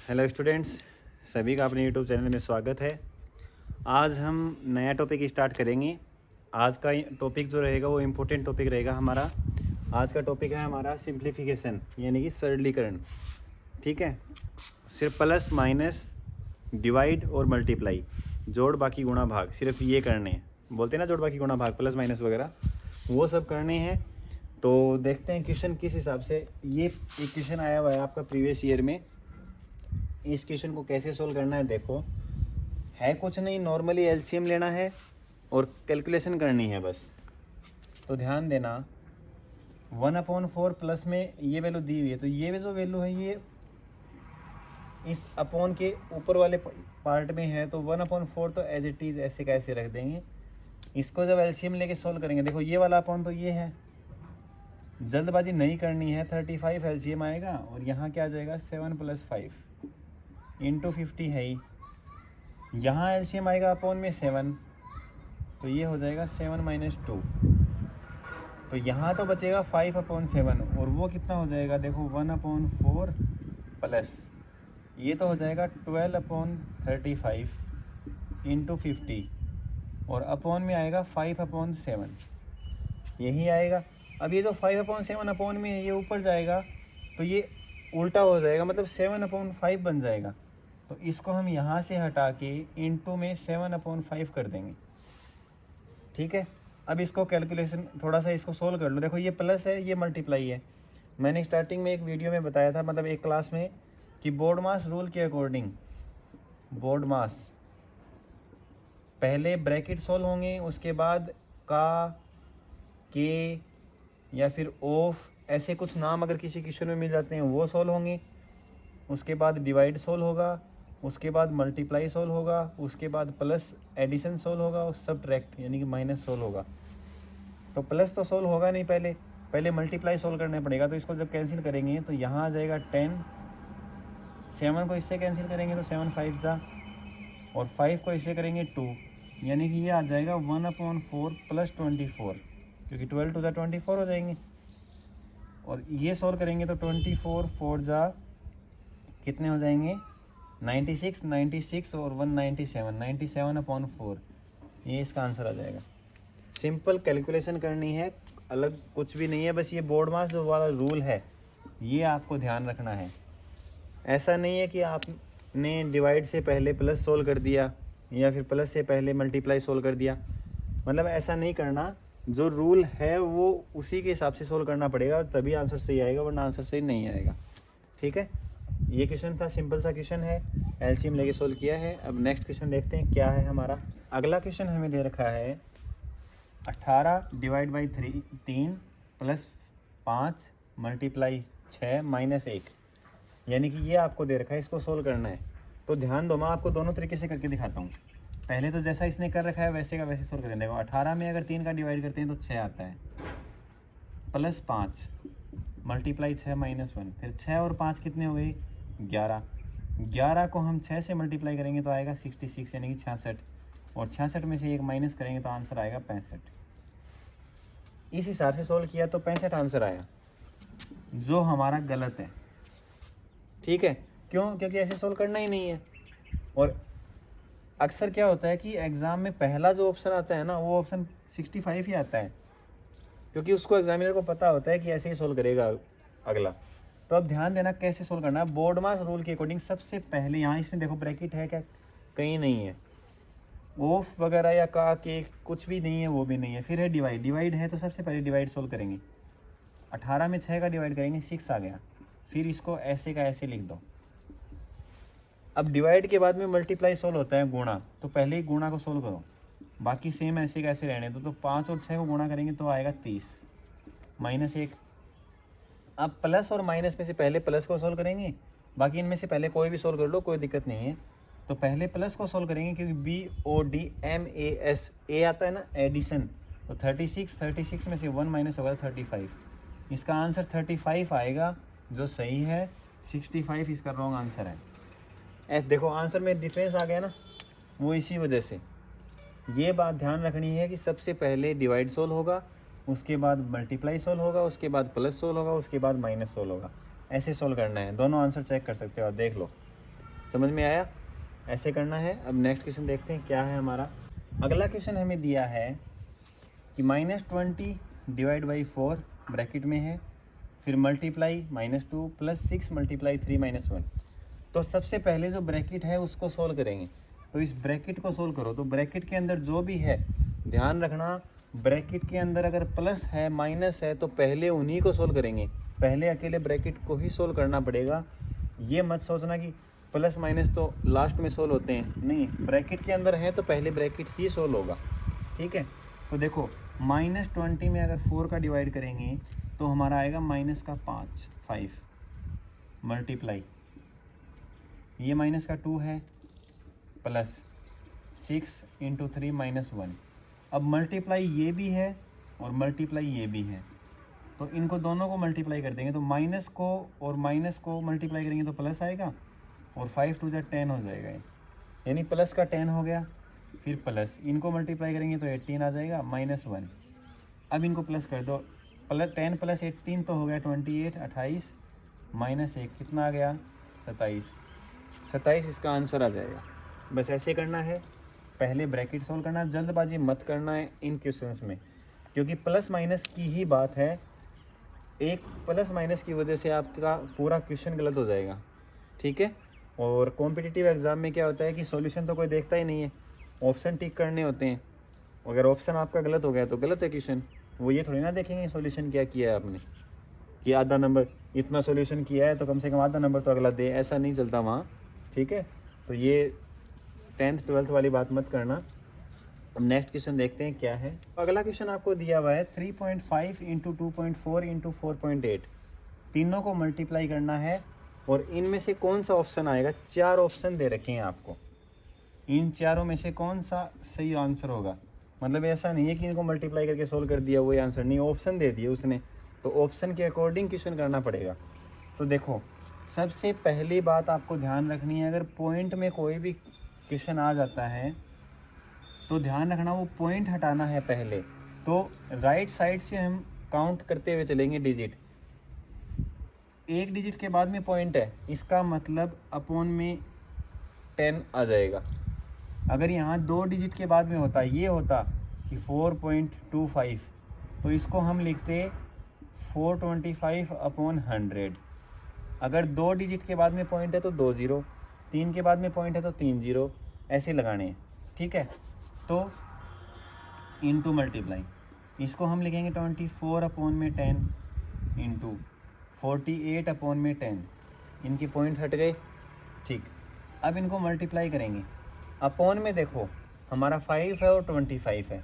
Hello students, सभी का अपने यूट्यूब चैनल में स्वागत है। आज हम नया टॉपिक स्टार्ट करेंगे। आज का टॉपिक जो रहेगा वो इम्पोर्टेंट टॉपिक रहेगा हमारा। आज का टॉपिक है हमारा सिंप्लीफिकेशन, यानी कि सरलीकरण। ठीक है, सिर्फ प्लस माइनस डिवाइड और मल्टीप्लाई, जोड़ बाकी गुणा भाग, सिर्फ ये करने हैं। बोलते हैं ना जोड़ बाकी गुणा भाग, प्लस माइनस वगैरह, वो सब करने हैं। तो देखते हैं क्वेश्चन किस हिसाब से। ये एक क्वेश्चन आया हुआ है आपका प्रीवियस ईयर में। इस क्वेश्चन को कैसे सोल्व करना है, देखो है कुछ नहीं, नॉर्मली एलसीएम लेना है और कैलकुलेशन करनी है बस। तो ध्यान देना, 1/4 प्लस में ये वैल्यू दी हुई है, तो ये जो वैल्यू है ये इस अपॉन के ऊपर वाले पार्ट में है, तो 1/4 तो एज इट इज़ ऐसे कैसे रख देंगे। इसको जब एलसीएम लेके सोल्व करेंगे, देखो ये वाला अपॉन तो ये है, जल्दबाजी नहीं करनी है। 35 एलसीएम आएगा और यहाँ क्या आ जाएगा 7 + 5 इंटू 50 है ही। यहाँ एलसीएम आएगा अपॉन में 7, तो ये हो जाएगा 7 - 2। तो यहाँ तो बचेगा 5/7 और वो कितना हो जाएगा, देखो 1/4 प्लस ये तो हो जाएगा 12/35 इंटू 50 और अपॉन में आएगा 5/7, यही आएगा। अब ये जो 5/7 अपॉन में है ये ऊपर जाएगा तो ये उल्टा हो जाएगा, मतलब 7/5 बन जाएगा। तो इसको हम यहाँ से हटा के इंटू में 7/5 कर देंगे। ठीक है, अब इसको कैलकुलेशन थोड़ा सा इसको सोल्व कर लो। देखो ये प्लस है, ये मल्टीप्लाई है। मैंने स्टार्टिंग में एक वीडियो में बताया था, मतलब एक क्लास में, कि बोर्ड मास रूल के अकॉर्डिंग बोर्ड मास पहले ब्रैकेट सोल्व होंगे, उसके बाद का, के या फिर ऑफ, ऐसे कुछ नाम अगर किसी क्वेश्चन में मिल जाते हैं वो सोल्व होंगे। उसके बाद डिवाइड सोल्व होगा, उसके बाद मल्टीप्लाई सोल्व होगा, उसके बाद प्लस एडिशन सोल्व होगा और सब्ट्रैक्ट यानी कि माइनस सोल्व होगा। तो प्लस तो सोल्व होगा नहीं, पहले मल्टीप्लाई सोल्व करना पड़ेगा। तो इसको जब कैंसिल करेंगे तो यहाँ आ जाएगा 10, 7 को इससे कैंसिल करेंगे तो 7 5 जा, और 5 को इससे करेंगे 2, यानी कि ये आ जाएगा 1/4 प्लस 24, क्योंकि 12 2 जा 24 हो जाएंगे। और ये सोल्व करेंगे तो 24 4 जा कितने हो जाएंगे 96, 96 और 197, 97/4, ये इसका आंसर आ जाएगा। सिंपल कैलकुलेशन करनी है, अलग कुछ भी नहीं है। बस ये बोर्ड मास जो वाला रूल है ये आपको ध्यान रखना है। ऐसा नहीं है कि आपने डिवाइड से पहले प्लस सोल्व कर दिया या फिर प्लस से पहले मल्टीप्लाई सोल्व कर दिया, मतलब ऐसा नहीं करना। जो रूल है वो उसी के हिसाब से सोल्व करना पड़ेगा, तभी आंसर सही आएगा, वरना आंसर सही नहीं आएगा। ठीक है, ये क्वेश्चन था, सिंपल सा क्वेश्चन है, एलसीएम लेके सोल्व किया है। अब नेक्स्ट क्वेश्चन देखते हैं क्या है हमारा। अगला क्वेश्चन हमें दे रखा है 18 / 3 + 5 × 6 - 1, यानी कि ये आपको दे रखा है, इसको सोल्व करना है। तो ध्यान दो, मैं आपको दोनों तरीके से करके दिखाता हूँ। पहले तो जैसा इसने कर रखा है वैसे का वैसे सोल्व करेंगे। देखो 18 में अगर 3 का डिवाइड करते हैं तो 6 आता है, प्लस 5 मल्टीप्लाई 6 - 1, फिर 6 और 5 कितने हो गए 11। 11 को हम 6 से मल्टीप्लाई करेंगे तो आएगा 66, यानी कि 66, और 66 में से 1 माइनस करेंगे तो आंसर आएगा 65। इस हिसाब से सोल्व किया तो 65 आंसर आया, जो हमारा गलत है। ठीक है, क्यों? क्योंकि ऐसे सोल्व करना ही नहीं है। और अक्सर क्या होता है कि एग्ज़ाम में पहला जो ऑप्शन आता है ना, वो ऑप्शन 65 ही आता है, क्योंकि उसको एग्जामिनर को पता होता है कि ऐसे ही सोल्व करेगा अगला। तो अब ध्यान देना कैसे सोल्व करना है। बोर्ड मास रूल के अकॉर्डिंग सबसे पहले यहाँ इसमें देखो ब्रैकेट है क्या, कहीं नहीं है, ऑफ वगैरह या का के कुछ भी नहीं है, वो भी नहीं है। फिर है डिवाइड, डिवाइड है तो सबसे पहले डिवाइड सोल्व करेंगे। 18 में 6 का डिवाइड करेंगे 6 आ गया, फिर इसको ऐसे का ऐसे लिख दो। अब डिवाइड के बाद में मल्टीप्लाई सोल्व होता है गुणा, तो पहले ही गुणा को सोल्व करो, बाकी सेम ऐसे कैसे रहने दो। तो 5 और 6 को गुणा करेंगे तो आएगा 30 -1। अब प्लस और माइनस में से पहले प्लस को सोल्व करेंगे, बाकी इनमें से पहले कोई भी सोल्व कर लो, कोई दिक्कत नहीं है। तो पहले प्लस को सोल्व करेंगे, क्योंकि BODMAS ए आता है ना, एडिशन। तो 36 में से 1 माइनस होगा 35, इसका आंसर 35 आएगा, जो सही है। 65 इसका रॉन्ग आंसर है। ऐसे देखो आंसर में डिफरेंस आ गया ना, वो इसी वजह से। ये बात ध्यान रखनी है कि सबसे पहले डिवाइड सोल्व होगा, उसके बाद मल्टीप्लाई सोल्व होगा, उसके बाद प्लस सोल्व होगा, उसके बाद माइनस सोल्व होगा। ऐसे सोल्व करना है। दोनों आंसर चेक कर सकते हो, आप देख लो। समझ में आया? ऐसे करना है। अब नेक्स्ट क्वेश्चन देखते हैं क्या है हमारा। अगला क्वेश्चन हमें दिया है कि -20 डिवाइड बाई 4 ब्रैकेट में है, फिर मल्टीप्लाई -2 + 6 × 3 - 1। तो सबसे पहले जो ब्रैकेट है उसको सोल्व करेंगे। तो इस ब्रैकेट को सोल्व करो। तो ब्रैकेट के अंदर जो भी है, ध्यान रखना, ब्रैकेट के अंदर अगर प्लस है माइनस है तो पहले उन्हीं को सोल्व करेंगे। पहले अकेले ब्रैकेट को ही सोल्व करना पड़ेगा। ये मत सोचना कि प्लस माइनस तो लास्ट में सोल्व होते हैं, नहीं, ब्रैकेट के अंदर है तो पहले ब्रैकेट ही सोल्व होगा। ठीक है, तो देखो -20 में अगर 4 का डिवाइड करेंगे तो हमारा आएगा -5 मल्टीप्लाई, ये -2 है, प्लस 6 × 3 - 1। अब मल्टीप्लाई ये भी है और मल्टीप्लाई ये भी है, तो इनको दोनों को मल्टीप्लाई कर देंगे। तो माइनस को और माइनस को मल्टीप्लाई करेंगे तो प्लस आएगा, और 5 × 2 = 10 हो जाएगा, यानी प्लस का 10 हो गया। फिर प्लस इनको मल्टीप्लाई करेंगे तो 18 आ जाएगा, -1। अब इनको प्लस कर दो, प्लस 10 + 18 तो हो गया 28, 28 -1 कितना आ गया, 27। 27 इसका आंसर आ जाएगा। बस ऐसे करना है, पहले ब्रैकेट सोल्व करना, जल्दबाजी मत करना है इन क्वेश्चंस में, क्योंकि प्लस माइनस की ही बात है। एक प्लस माइनस की वजह से आपका पूरा क्वेश्चन गलत हो जाएगा। ठीक है, और कॉम्पिटिटिव एग्ज़ाम में क्या होता है कि सॉल्यूशन तो कोई देखता ही नहीं है, ऑप्शन टिक करने होते हैं। अगर ऑप्शन आपका गलत हो गया तो गलत है क्वेश्चन। वो ये थोड़ी ना देखेंगे सॉल्यूशन क्या किया है आपने, कि आधा नंबर इतना सॉल्यूशन किया है तो कम से कम आधा नंबर तो अगला दे, ऐसा नहीं चलता वहाँ। ठीक है, तो ये 10th 12th वाली बात मत करना। अब नेक्स्ट क्वेश्चन देखते हैं क्या है। अगला क्वेश्चन आपको दिया हुआ है 3.5 × 2.4 × 4.8, तीनों को मल्टीप्लाई करना है, और इनमें से कौन सा ऑप्शन आएगा। 4 ऑप्शन दे रखे हैं आपको, इन चारों में से कौन सा सही आंसर होगा। मतलब ऐसा नहीं है कि इनको मल्टीप्लाई करके सोल्व कर दिया वही आंसर, नहीं, ऑप्शन दे दिए उसने, तो ऑप्शन के अकॉर्डिंग क्वेश्चन करना पड़ेगा। तो देखो, सबसे पहली बात आपको ध्यान रखनी है, अगर पॉइंट में कोई भी क्वेश्चन आ जाता है तो ध्यान रखना वो पॉइंट हटाना है पहले। तो राइट साइड से हम काउंट करते हुए चलेंगे डिजिट, एक डिजिट के बाद में पॉइंट है, इसका मतलब अपॉन में 10 आ जाएगा। अगर यहाँ 2 डिजिट के बाद में होता, ये होता कि 4.25, तो इसको हम लिखते 425/100। अगर 2 डिजिट के बाद में पॉइंट है तो 2 0, 3 के बाद में पॉइंट है तो 3 0, ऐसे लगाने हैं। ठीक है, तो इनटू मल्टीप्लाई, इसको हम लिखेंगे 24/10 इंटू 48/10, इनके पॉइंट हट गए। ठीक, अब इनको मल्टीप्लाई करेंगे। अपॉन में देखो हमारा 5 है और 25 है,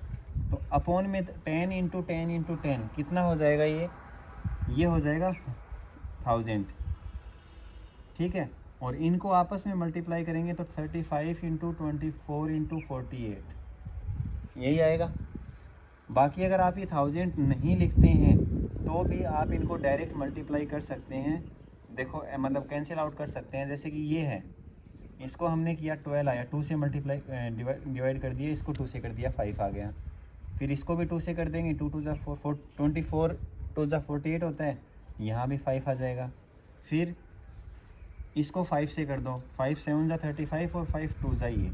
तो अपॉन में 10 × 10 × 10 कितना हो जाएगा, ये हो जाएगा 1000। ठीक है, और इनको आपस में मल्टीप्लाई करेंगे तो 35 × 24 × 48, यही आएगा। बाकी अगर आप ये 1000 नहीं लिखते हैं तो भी आप इनको डायरेक्ट मल्टीप्लाई कर सकते हैं। देखो मतलब कैंसिल आउट कर सकते हैं। जैसे कि ये है, इसको हमने किया 12 आया, 2 से मल्टीप्लाई डिवाइड कर दिया, इसको 2 से कर दिया, 5 आ गया। फिर इसको भी 2 से कर देंगे, 2 × 2 = 4, 24, 2 × 48 होता है, यहाँ भी 5 आ जाएगा। फिर इसको 5 से कर दो, 5 7 × 35 और 5 2 ये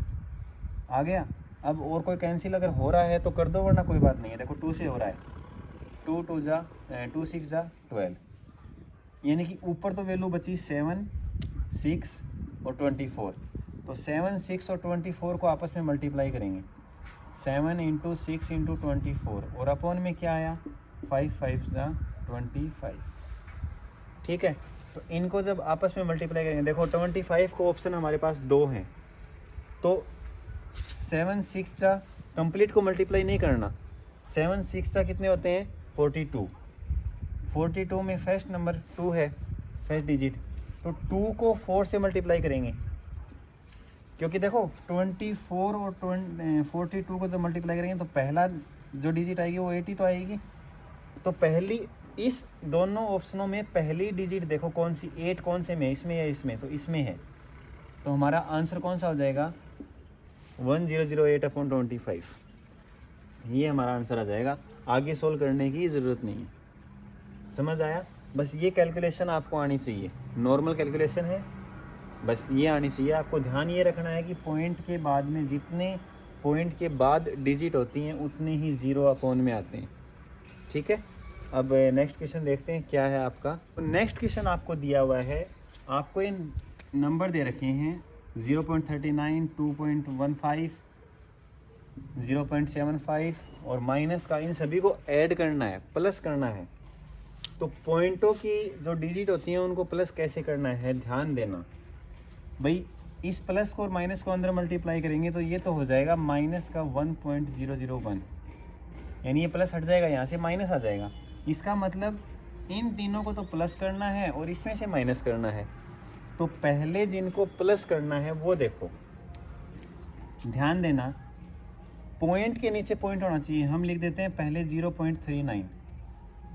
आ गया। अब और कोई कैंसिल अगर हो रहा है तो कर दो, वरना कोई बात नहीं है। देखो 2 से हो रहा है, 2 2 6 12, यानी कि ऊपर तो वैल्यू बची 7 6 और 24, तो 7 6 और 24 को आपस में मल्टीप्लाई करेंगे, 7 × 6 × 24, और अपॉन में क्या आया, 5 5 25। ठीक है, तो इनको जब आपस में मल्टीप्लाई करेंगे, देखो 25 को ऑप्शन हमारे पास 2 हैं, तो 7 6 कंप्लीट को मल्टीप्लाई नहीं करना। 7 6 कितने होते हैं, 42, 42 में फर्स्ट नंबर 2 है, फर्स्ट डिजिट, तो 2 को 4 से मल्टीप्लाई करेंगे, क्योंकि देखो 24 और 42 को जब मल्टीप्लाई करेंगे तो पहला जो डिजिट आएगी वो 80 तो आएगी। तो पहली इस दोनों ऑप्शनों में पहली डिजिट देखो कौन सी, 8 कौन से में, इसमें या इसमें, तो इसमें है, तो हमारा आंसर कौन सा हो जाएगा, 1008/25, ये हमारा आंसर आ जाएगा। आगे सोल्व करने की ज़रूरत नहीं है। समझ आया? बस ये कैलकुलेशन आपको आनी चाहिए, नॉर्मल कैलकुलेशन है, बस ये आनी चाहिए। आपको ध्यान ये रखना है कि पॉइंट के बाद में जितने पॉइंट के बाद डिजिट होती हैं उतने ही ज़ीरो अपॉन में आते हैं, ठीक है। अब नेक्स्ट क्वेश्चन देखते हैं क्या है आपका। नेक्स्ट क्वेश्चन आपको दिया हुआ है, आपको इन नंबर दे रखे हैं 0.39, 2.15, 0.75 और माइनस का, इन सभी को ऐड करना है, प्लस करना है। तो पॉइंटों की जो डिजिट होती हैं उनको प्लस कैसे करना है, ध्यान देना भाई। इस प्लस को और माइनस को अंदर मल्टीप्लाई करेंगे तो ये तो हो जाएगा माइनस का 1.001, यानी ये प्लस हट जाएगा, यहाँ से माइनस आ जाएगा। इसका मतलब इन तीनों को तो प्लस करना है और इसमें से माइनस करना है। तो पहले जिनको प्लस करना है वो देखो, ध्यान देना, पॉइंट के नीचे पॉइंट होना चाहिए। हम लिख देते हैं पहले 0.39,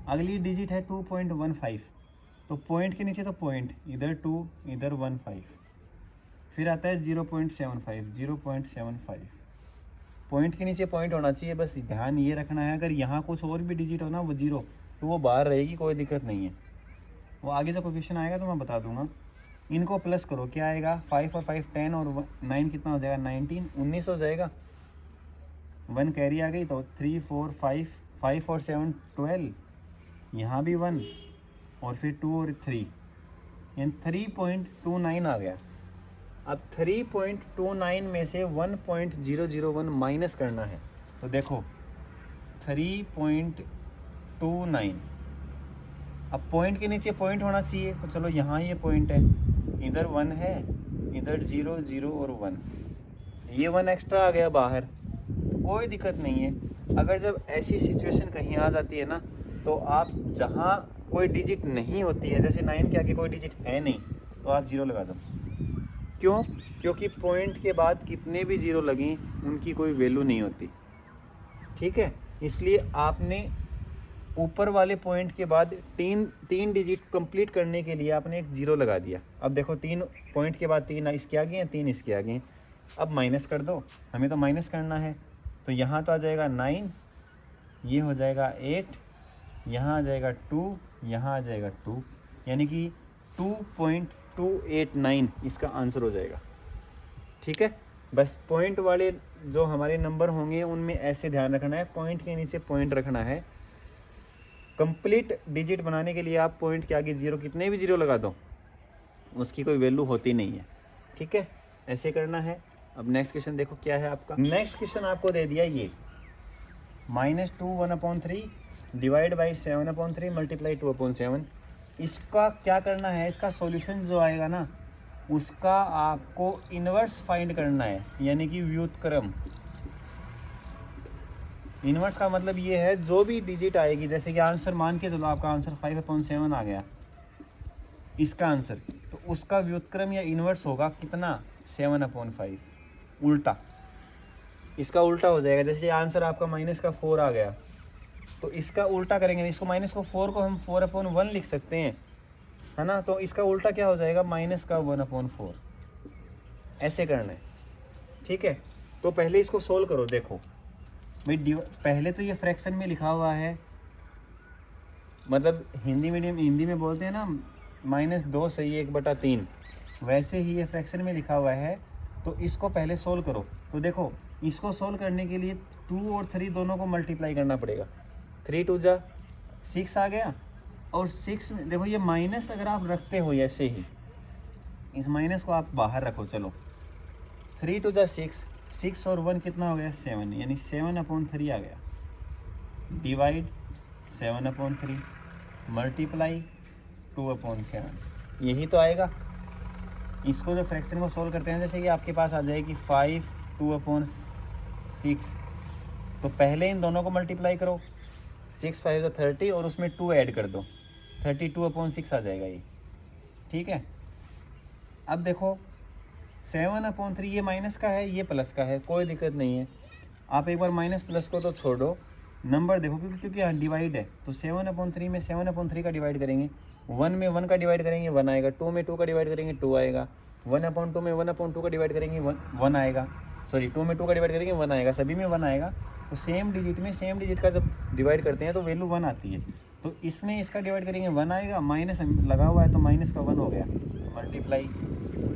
अगली डिजिट है 2.15, तो पॉइंट के नीचे तो पॉइंट, इधर 2 इधर 15, फिर आता है 0.75, 0.75, पॉइंट के नीचे पॉइंट होना चाहिए। बस ध्यान ये रखना है, अगर यहाँ कुछ और भी डिजिट हो ना वो जीरो, तो वो बाहर रहेगी, कोई दिक्कत नहीं है। वो आगे जो क्वेश्चन आएगा तो मैं बता दूंगा। इनको प्लस करो, क्या आएगा, 5 और 5 10 और 9 कितना हो जाएगा, 19 हो जाएगा। 1 कैरी आ गई तो 3 4 5, 5 और 7 12, यहाँ भी 1 और फिर 2 और 3, यानी 3.29 आ गया। अब 3.29 में से 1.001 माइनस करना है। तो देखो 3.29, अब पॉइंट के नीचे पॉइंट होना चाहिए, तो चलो यहाँ ये पॉइंट है, इधर 1 है, इधर 0 0 और 1, ये 1 एक्स्ट्रा आ गया बाहर, तो कोई दिक्कत नहीं है। अगर जब ऐसी सिचुएशन कहीं आ जाती है ना, तो आप जहाँ कोई डिजिट नहीं होती है, जैसे 9 के आगे कोई डिजिट है नहीं, तो आप 0 लगा दो। क्यों? क्योंकि पॉइंट के बाद कितने भी 0 लगें उनकी कोई वैल्यू नहीं होती, ठीक है। इसलिए आपने ऊपर वाले पॉइंट के बाद तीन डिजिट कंप्लीट करने के लिए आपने एक 0 लगा दिया। अब देखो 3 पॉइंट के बाद 3 इसके आगे हैं, 3 इसके आगे हैं। अब माइनस कर दो, हमें तो माइनस करना है। तो यहाँ तो आ जाएगा 9, ये हो जाएगा 8, यहाँ आ जाएगा 2, यहाँ आ जाएगा 2, यानी कि 2.289 इसका आंसर हो जाएगा, ठीक है। बस पॉइंट वाले जो हमारे नंबर होंगे उनमें ऐसे ध्यान रखना है, पॉइंट के नीचे पॉइंट रखना है। कंप्लीट डिजिट बनाने के लिए आप पॉइंट के आगे 0, कितने भी 0 लगा दो, उसकी कोई वैल्यू होती नहीं है, ठीक है। ऐसे करना है। अब नेक्स्ट क्वेश्चन देखो क्या है आपका। नेक्स्ट क्वेश्चन आपको दे दिया ये -2 1/3 डिवाइड बाई 7/3 मल्टीप्लाई 2/7। इसका क्या करना है, इसका सॉल्यूशन जो आएगा ना उसका आपको इन्वर्स फाइंड करना है, यानी कि व्युत्क्रम। इन्वर्स का मतलब ये है जो भी डिजिट आएगी, जैसे कि आंसर मान के चलो आपका आंसर 5/7 आ गया इसका आंसर, तो उसका व्युत्क्रम या इन्वर्स होगा कितना, 7/5, उल्टा। इसका उल्टा हो जाएगा, जैसे आंसर आपका -4 आ गया तो इसका उल्टा करेंगे, इसको -4 को हम 4/1 लिख सकते हैं, है ना। तो इसका उल्टा क्या हो जाएगा, -1/4। ऐसे करना है, ठीक है। तो पहले इसको सोल्व करो। देखो भाई पहले तो ये फ्रैक्शन में लिखा हुआ है, मतलब हिंदी में बोलते हैं ना -2 सही 1/3, वैसे ही ये फ्रैक्शन में लिखा हुआ है। तो इसको पहले सोल्व करो। तो देखो इसको सोल्व करने के लिए 2 और 3 दोनों को मल्टीप्लाई करना पड़ेगा। 3 2 जा 6 आ गया, और 6 में देखो ये माइनस अगर आप रखते हो ऐसे ही, इस माइनस को आप बाहर रखो। चलो 3 2 जा 6, 6 और 1 कितना हो गया, 7, यानी 7/3 आ गया। डिवाइड 7/3 मल्टीप्लाई 2/7, यही तो आएगा। इसको जो फ्रैक्शन को सोल्व करते हैं, जैसे कि आपके पास आ जाएगी 5 2/6, तो पहले इन दोनों को मल्टीप्लाई करो, 6 5 30 और उसमें 2 ऐड कर दो, 32/6 आ जाएगा ये, ठीक है। अब देखो 7/3 ये माइनस का है, ये प्लस का है, कोई दिक्कत नहीं है। आप एक बार माइनस प्लस को तो छोड़ो, नंबर देखो क्योंकि यहाँ डिवाइड है, तो 7/3 में 7/3 का डिवाइड करेंगे, 1 में 1 का डिवाइड करेंगे 1 आएगा, 2 में 2 का डिवाइड करेंगे 2 आएगा, 1/2 में 1/2 का डिवाइड करेंगे 1 आएगा, सॉरी 2 में 2 का डिवाइड करेंगे 1 आएगा, सभी में 1 आएगा। तो सेम डिजिट में सेम डिजिट का जब डिवाइड करते हैं तो वैल्यू 1 आती है। तो इसमें इसका डिवाइड करेंगे 1 आएगा, माइनस लगा हुआ है तो माइनस का 1 हो गया, मल्टीप्लाई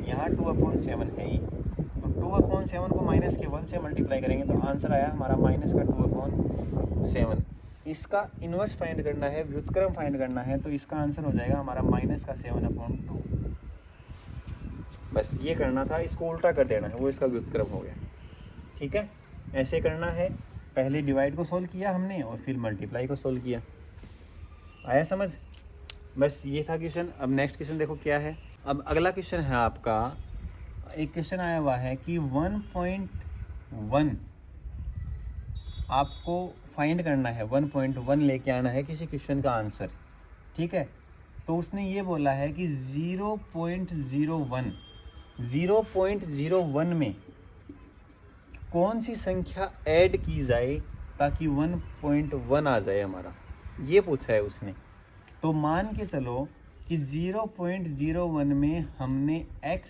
यहाँ 2/7 है ही, तो 2/7 को माइनस के 1 से मल्टीप्लाई करेंगे तो आंसर आया हमारा माइनस का 2/7। इसका इन्वर्स फाइंड करना है, व्युत्क्रम फाइंड करना है, तो इसका आंसर हो जाएगा हमारा माइनस का 7/2। बस ये करना था, इसको उल्टा कर देना है, वो इसका व्युत्क्रम हो गया। ठीक है, ऐसे करना है। पहले डिवाइड को सोल्व किया हमने और फिर मल्टीप्लाई को सोल्व किया। आया समझ? बस ये था क्वेश्चन। अब नेक्स्ट क्वेश्चन देखो क्या है। अब अगला क्वेश्चन है आपका, एक क्वेश्चन आया हुआ है कि 1.1 आपको फाइंड करना है, 1.1 लेके आना है किसी क्वेश्चन का आंसर। ठीक है, तो उसने ये बोला है कि 0.01 में कौन सी संख्या ऐड की जाए ताकि 1.1 आ जाए हमारा, ये पूछा है उसने। तो मान के चलो कि 0.01 में हमने x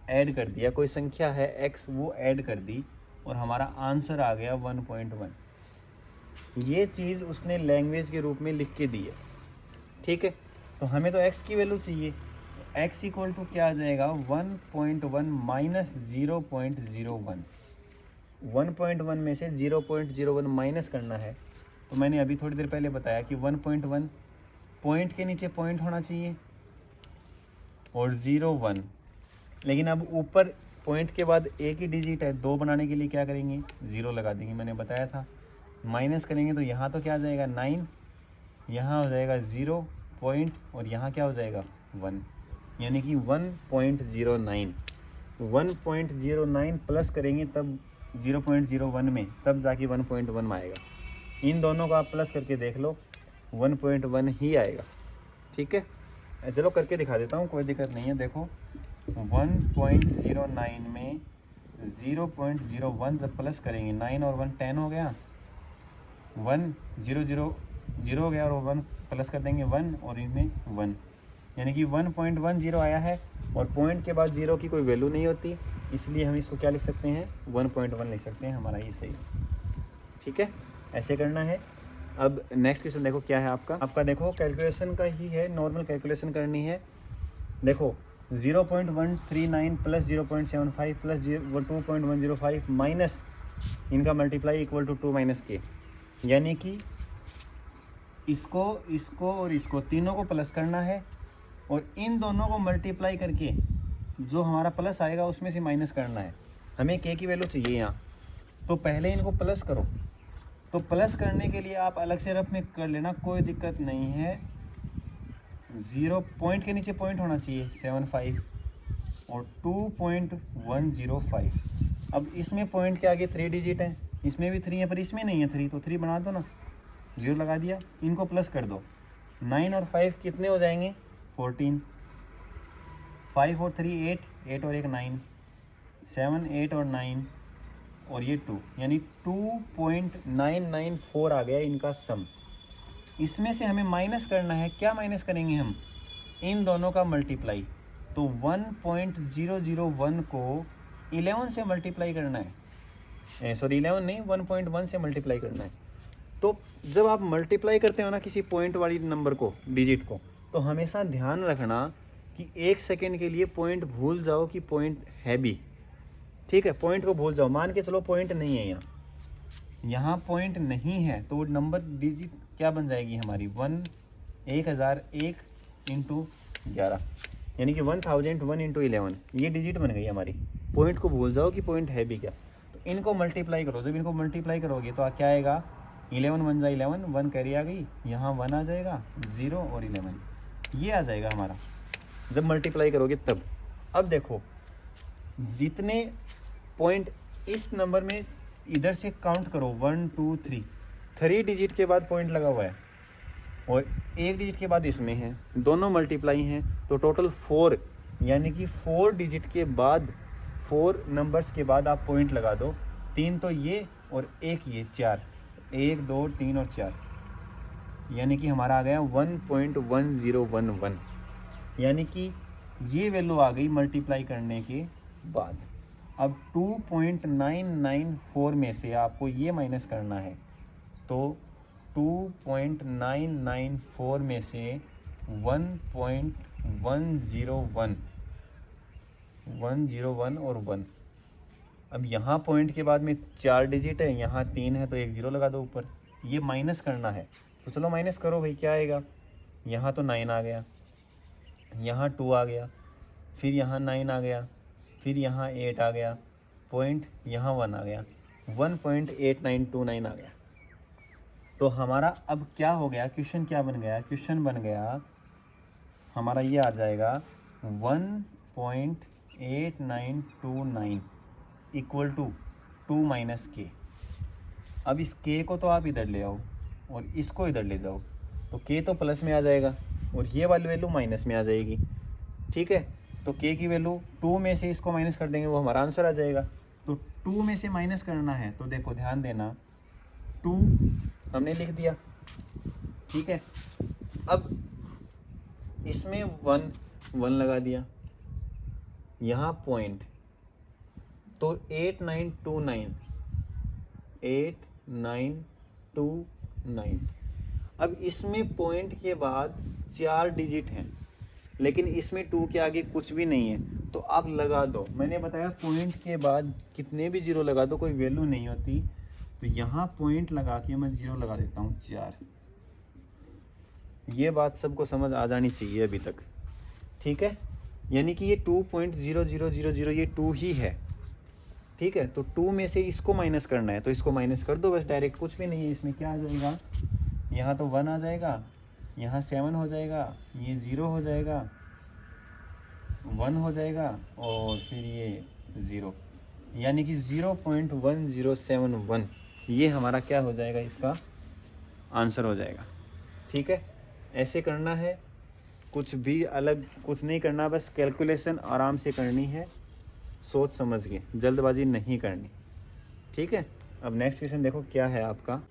ऐड कर दिया, कोई संख्या है x वो ऐड कर दी और हमारा आंसर आ गया 1.1। ये चीज़ उसने लैंग्वेज के रूप में लिख के दी है। ठीक है, तो हमें तो x की वैल्यू चाहिए, x इक्वल टू क्या आ जाएगा 1.1 माइनस 0.01। 1.1 में से 0.01 माइनस करना है, तो मैंने अभी थोड़ी देर पहले बताया कि 1.1 पॉइंट के नीचे पॉइंट होना चाहिए और 0.1, लेकिन अब ऊपर पॉइंट के बाद एक ही डिजिट है, 2 बनाने के लिए क्या करेंगे 0 लगा देंगे, मैंने बताया था। माइनस करेंगे तो यहाँ तो क्या आ जाएगा 9, यहाँ हो जाएगा 0 पॉइंट और यहाँ क्या हो जाएगा 1, यानी कि 1.09। 1.09 प्लस करेंगे तब 0.01 में, तब जाके 1.1 में आएगा। इन दोनों को आप प्लस करके देख लो, 1.1 ही आएगा। ठीक है, चलो करके दिखा देता हूँ, कोई दिक्कत नहीं है। देखो 1.09 में 0.01 जब प्लस करेंगे, 9 और 1 10 हो गया, 1 0 0 0 हो गया और 1 प्लस कर देंगे 1 और इनमें 1, यानी कि 1.10 आया है। और पॉइंट के बाद 0 की कोई वैल्यू नहीं होती, इसलिए हम इसको क्या लिख सकते हैं 1.1 लिख सकते हैं, हमारा ये सही है। ठीक है, ऐसे करना है। अब नेक्स्ट क्वेश्चन देखो क्या है आपका देखो कैलकुलेशन का ही है, नॉर्मल कैलकुलेशन करनी है। देखो 0.139 प्लस 0.75 प्लस 2.105 माइनस इनका मल्टीप्लाई इक्वल टू 2 माइनस के, यानी कि इसको और इसको तीनों को प्लस करना है और इन दोनों को मल्टीप्लाई करके जो हमारा प्लस आएगा उसमें से माइनस करना है। हमें के की वैल्यू चाहिए यहाँ, तो पहले इनको प्लस करो। तो प्लस करने के लिए आप अलग से रफ में कर लेना, कोई दिक्कत नहीं है। 0 पॉइंट के नीचे पॉइंट होना चाहिए 75 और 2.105। अब इसमें पॉइंट के आगे 3 डिजिट हैं, इसमें भी 3 है पर इसमें नहीं है 3, तो 3 बना दो ना, 0 लगा दिया। इनको प्लस कर दो, 9 और 5 कितने हो जाएंगे 14, 5 और 3 8, 8 और 1 9, 7 8 और 9 और ये 2, यानी 2.994 आ गया इनका सम। इसमें से हमें माइनस करना है, क्या माइनस करेंगे हम, इन दोनों का मल्टीप्लाई। तो 1.001 को 11 से मल्टीप्लाई करना है, सॉरी 11 नहीं 1.1 से मल्टीप्लाई करना है। तो जब आप मल्टीप्लाई करते हो ना किसी पॉइंट वाली नंबर को, डिजिट को, तो हमेशा ध्यान रखना कि 1 सेकेंड के लिए पॉइंट भूल जाओ कि पॉइंट है भी। ठीक है, पॉइंट को भूल जाओ, मान के चलो पॉइंट नहीं है यहाँ पॉइंट नहीं है, तो वो नंबर डिजिट क्या बन जाएगी हमारी 1001 इंटू 11, यानी कि 1001 इंटू 11, ये डिजिट बन गई हमारी। पॉइंट को भूल जाओ कि पॉइंट है भी क्या। तो इनको मल्टीप्लाई करो, जब इनको मल्टीप्लाई करोगे तो क्या आएगा 11 1 जा 11, 1 कैरी आ गई, यहाँ 1 आ जाएगा, 0 और 11 ये आ जाएगा हमारा जब मल्टीप्लाई करोगे तब। अब देखो जितने पॉइंट इस नंबर में इधर से काउंट करो 1 2 3 डिजिट के बाद पॉइंट लगा हुआ है और 1 डिजिट के बाद इसमें है, दोनों मल्टीप्लाई हैं, तो टोटल 4, यानी कि 4 डिजिट के बाद 4 नंबर्स के बाद आप पॉइंट लगा दो। 3 तो ये और 1 ये, 4, 1 2 3 और 4, यानी कि हमारा आ गया 1.1011, यानी कि ये वैल्यू आ गई मल्टीप्लाई करने के बाद। अब 2.994 में से आपको ये माइनस करना है, तो 2.994 में से 1.101 1 0 1 और 1। अब यहाँ पॉइंट के बाद में 4 डिजिट है, यहाँ 3 है, तो एक 0 लगा दो ऊपर। ये माइनस करना है तो चलो माइनस करो भाई, क्या आएगा? यहाँ तो 9 आ गया, यहाँ 2 आ गया, फिर यहाँ 9 आ गया, फिर यहाँ 8 आ गया, पॉइंट यहाँ 1 आ गया, 1.8929 आ गया। तो हमारा अब क्या हो गया, क्वेश्चन क्या बन गया? क्वेश्चन बन गया हमारा ये आ जाएगा 1.8929 इक्वल टू 2 माइनस के। अब इस के को तो आप इधर ले आओ और इसको इधर ले जाओ, तो के तो प्लस में आ जाएगा और ये वाली वैल्यू माइनस में आ जाएगी। ठीक है, तो के की वैल्यू 2 में से इसको माइनस कर देंगे, वो हमारा आंसर आ जाएगा। तो 2 में से माइनस करना है, तो देखो ध्यान देना, 2 हमने लिख दिया। ठीक है, अब इसमें 1 1 लगा दिया, यहाँ पॉइंट, तो 8929। अब इसमें पॉइंट के बाद 4 डिजिट हैं, लेकिन इसमें 2 के आगे कुछ भी नहीं है, तो आप लगा दो। मैंने बताया पॉइंट के बाद कितने भी 0 लगा दो, कोई वैल्यू नहीं होती। तो यहाँ पॉइंट लगा के मैं 0 लगा देता हूँ 4। ये बात सबको समझ आ जानी चाहिए अभी तक। ठीक है, यानी कि ये 2.0000 ये 2 ही है। ठीक है, तो 2 में से इसको माइनस करना है, तो इसको माइनस कर दो बस डायरेक्ट, कुछ भी नहीं है इसमें। क्या आ जाएगा? यहाँ तो 1 आ जाएगा, यहाँ 7 हो जाएगा, ये 0 हो जाएगा, 1 हो जाएगा और फिर ये 0, यानी कि 0.1071 ये हमारा क्या हो जाएगा, इसका आंसर हो जाएगा। ठीक है, ऐसे करना है, कुछ भी अलग कुछ नहीं करना, बस कैलकुलेशन आराम से करनी है, सोच समझ के, जल्दबाजी नहीं करनी। ठीक है, अब नेक्स्ट क्वेश्चन देखो क्या है आपका।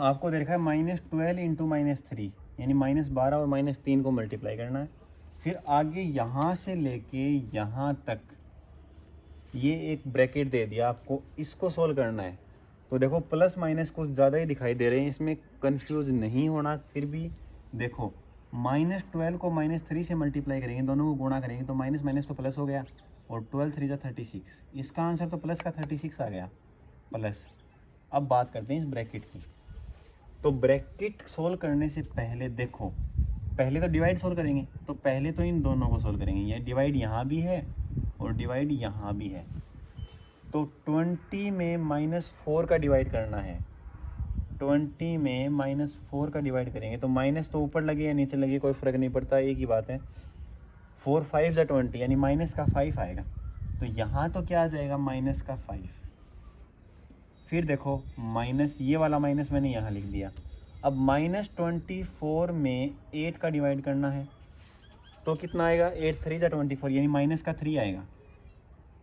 आपको देखा है -12 इंटू -3, यानी -12 और -3 को मल्टीप्लाई करना है। फिर आगे यहाँ से लेके यहाँ तक ये एक ब्रैकेट दे दिया आपको, इसको सोल्व करना है। तो देखो प्लस माइनस कुछ ज़्यादा ही दिखाई दे रहे हैं, इसमें कंफ्यूज नहीं होना। फिर भी देखो -12 को -3 से मल्टीप्लाई करेंगे, दोनों को गुणा करेंगे, तो माइनस माइनस तो प्लस हो गया, और 12 3 जा 36। इसका आंसर तो प्लस का 36 आ गया, प्लस। अब बात करते हैं इस ब्रैकेट की। तो ब्रैकेट सोल्व करने से पहले देखो, पहले तो डिवाइड सोल्व करेंगे, तो पहले तो इन दोनों को सोल्व करेंगे। ये डिवाइड यहाँ भी है और डिवाइड यहाँ भी है, तो 20 में -4 का डिवाइड करना है। 20 में -4 का डिवाइड करेंगे, तो माइनस तो ऊपर लगे या नीचे लगे कोई फ़र्क नहीं पड़ता, एक ही बात है। 4 5 जा 20, यानी माइनस का 5 आएगा। तो यहाँ तो क्या आ जाएगा, माइनस का 5। फिर देखो माइनस, ये वाला माइनस मैंने यहाँ लिख दिया। अब -24 में 8 का डिवाइड करना है, तो कितना आएगा, 8 3 जा 24, यानी माइनस का 3 आएगा।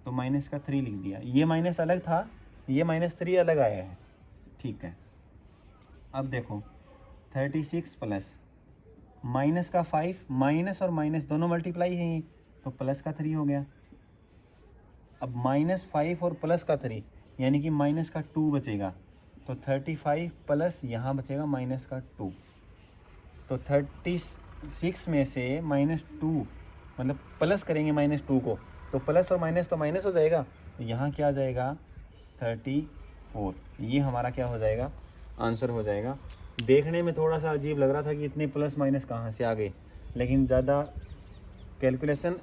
तो माइनस का 3 लिख दिया, ये माइनस अलग था, ये -3 अलग आया है। ठीक है, अब देखो 36 प्लस माइनस का 5, माइनस और माइनस दोनों मल्टीप्लाई हैं, तो प्लस का 3 हो गया। अब -5 और प्लस का 3, यानी कि माइनस का 2 बचेगा, तो 35 प्लस यहाँ बचेगा माइनस का 2। तो 36 में से -2 मतलब प्लस करेंगे -2 को, तो प्लस और माइनस तो माइनस हो जाएगा, तो यहाँ क्या आ जाएगा 34। ये हमारा क्या हो जाएगा, आंसर हो जाएगा। देखने में थोड़ा सा अजीब लग रहा था कि इतने प्लस माइनस कहाँ से आ गए, लेकिन ज़्यादा कैलकुलेशन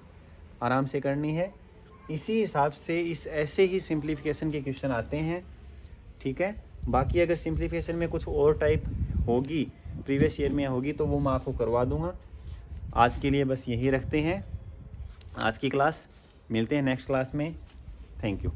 आराम से करनी है। इसी हिसाब से इस ऐसे ही सिंप्लीफिकेशन के क्वेश्चन आते हैं। ठीक है, बाकी अगर सिंप्लीफिकेशन में कुछ और टाइप होगी, प्रीवियस ईयर में होगी, तो वो मैं आपको करवा दूंगा। आज के लिए बस यही रखते हैं आज की क्लास, मिलते हैं नेक्स्ट क्लास में। Thank you.